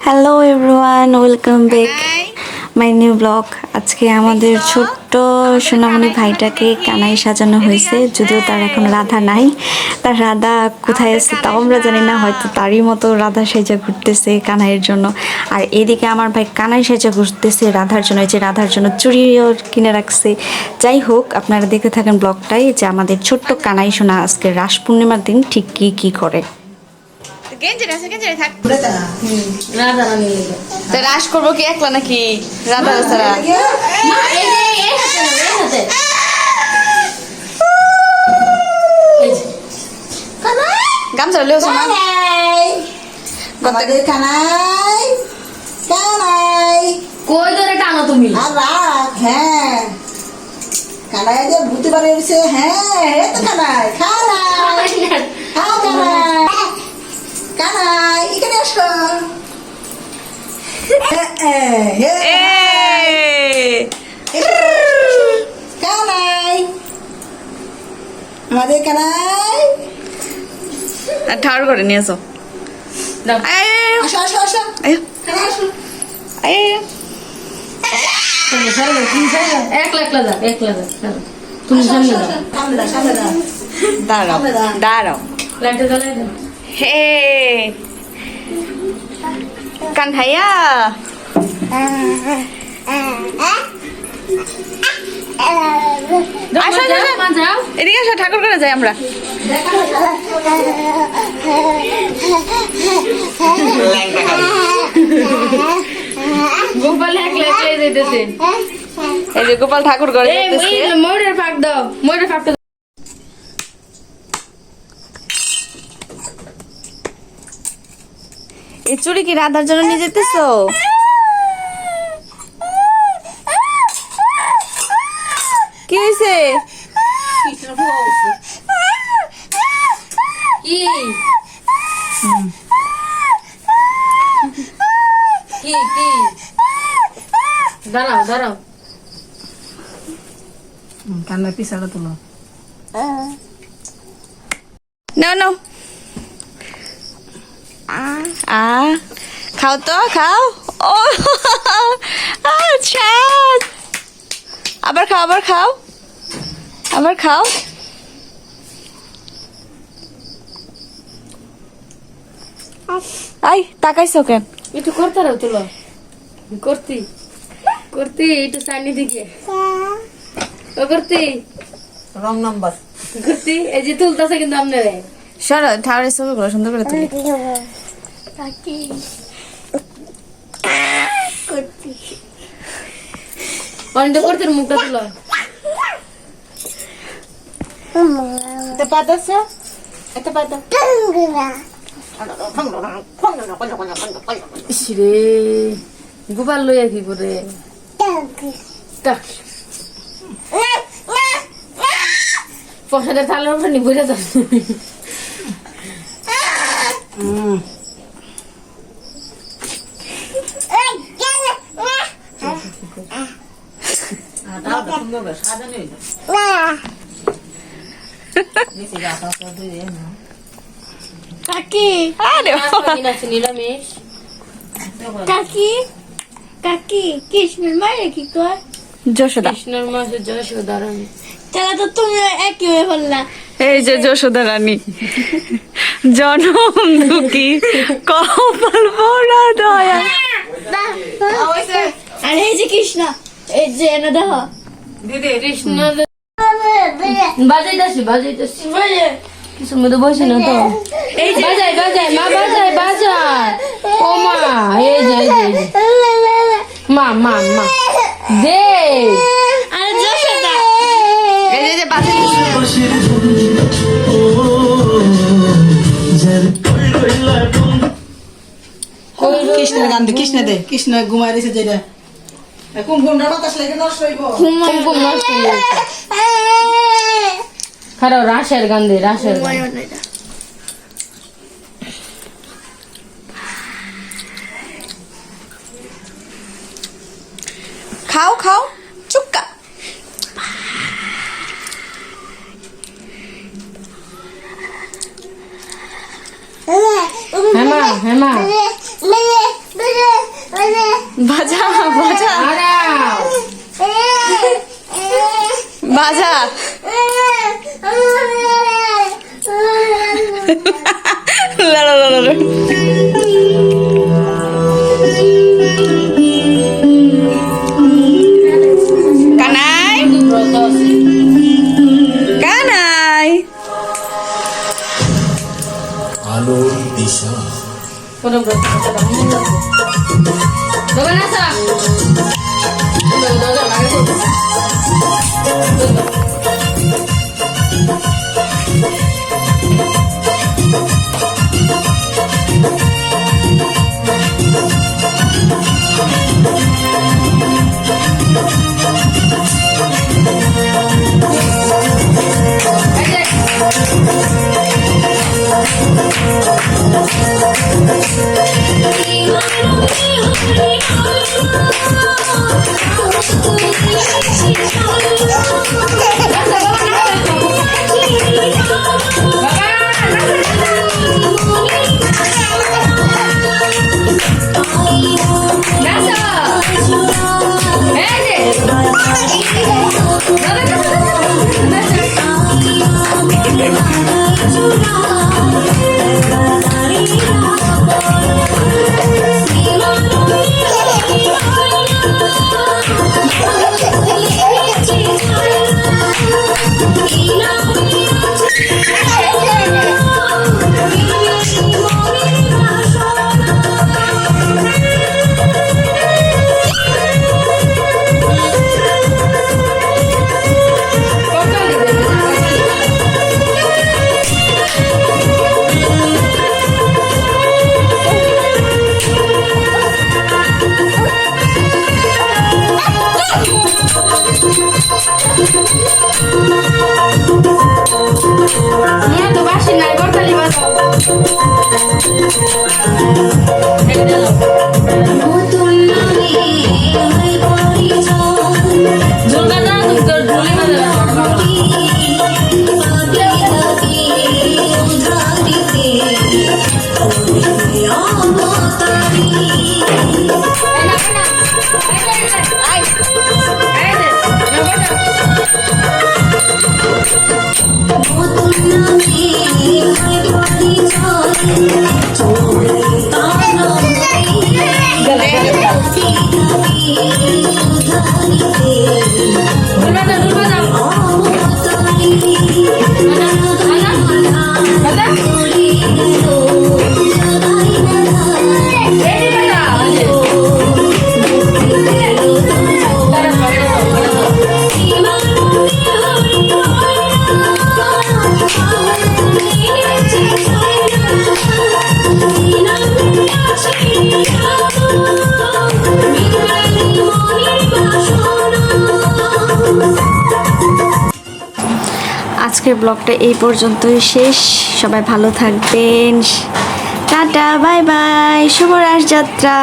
Hello everyone, welcome back my new blog. আজকে আমাদের ছোট্ট সোনামণি ভাইটাকে কানাই সাজানো হয়েছে, যদিও তার এখন রাধা নাই। তার রাধা কোথায় আছে তাও আমরা জানি না, হয়তো তারই মতো রাধা সেজা ঘুরতেছে কানাইয়ের জন্য। আর এদিকে আমার ভাই কানাই সেজা ঘুরতেছে রাধার জন্য, এই যে রাধার জন্য চুড়িও কিনে রাখছে। যাই হোক, আপনারা দেখতে থাকেন ব্লগটাই যে আমাদের ছোট্ট কানাই সোনা আজকে রাস পূর্ণিমার দিন ঠিক কি করে। রাস করবো কি একলা নাকি রাধা ছাড়া? গামছা লেও আমাদের কানাই কানাই কই ধরে টানো তুমি? আর রাখ, হ্যাঁ কানাই যে ভূতে বাড়ি এসে, হ্যাঁ এ তো কানাই কানাই হ্যাঁ কানাই কানাই এখানে আসো। কানাই আমাদের কানাই ঠাড় করে নিয়ে আসো। আসো আসো আসো কানাই আসো। একলা একলা যাও, একলা যাও, চলো। তুমি সামনে যাও। সামনে দাও সামনে দাও। দাঁড়াও দাঁড়াও। লাইটটা জ্বালাই দাও। হে কানহাইয়া, আসো, আসো, আসো। মা যাও। এদিকে আসো, ঠাকুর করে যাই আমরা। গোপাল একলা একলাই যাইতেছে। এই যে গোপাল ঠাকুর করে এই যাইতেছে। ময়ূরের ফাঁক দাও, ময়ূরের ফাঁকটা দাও। এই চুড়ি কি রাধার জন্য নিয়ে যেতেছো? কি হয়েছে? কি কি কি দাঁড়াও দাঁড়াও। কান্নার পিছাটা তুলো। নাও নাও, খাও তো খাও। ও আচ্ছা, আবার খাও আবার খাও আবার খাও। আই তাকাইছো কেন? একটু করতে রাও, তুলো করতি করতি একটু সাইনি দিকে ও করতি রং নাম্বার করতি। এই যে তুলতেছে কিন্তু আপনারে সরো, ঠাউরের ছবিগুলো সুন্দর করে তুলি। অনেকটা করতে মুখটা তুলো। এটা পা দাও, এটা পা দাও। ইসরে গোপাল লইয়া কি করে পয়সাটা থালার উপর নি বুঝে যাও। কাকি নিরামিষ কাকি কাকি কৃষ্ণের মায়ের কি কর যশোদা, কৃষ্ণর মাসে যশোদা রানী। তাহলে তো তুমি একই হয়ে বললা। এই যে যশোদা রানী জনম দুঃখী কপাল পোড়া দয়া। আর এই যে কৃষ্ণ, এই যে এনে দেখো কৃষ্ণ বাজাইতেছি বাজাইতেছি কিছুর মধ্যে বসে না তো। এই যে বাজাই বাজাই মা বাজাই বাজাই। ও মা এই যে এই যে, এই যে। মা মা মা দে। আর যশোদা এই যে যে বাজে কৃষ্ণের গান দে, কৃষ্ণ দে, কৃষ্ণ ঘুমাই দিয়েছে যেটা কুমকুমটা বাতাস লেগে নষ্ট হইব। কুমকুম নষ্ট হয়ে গেছে। খারাপ রাসের গান দে, রাসের গান। খাও খাও চুক্কা। হেমা হেমা কোনো ব্রত বাবা না সা দাদা লাগে তো আজকের ব্লগটা এই পর্যন্তই শেষ। সবাই ভালো থাকবেন। টাটা, বাই বাই, শুভ রাস যাত্রা।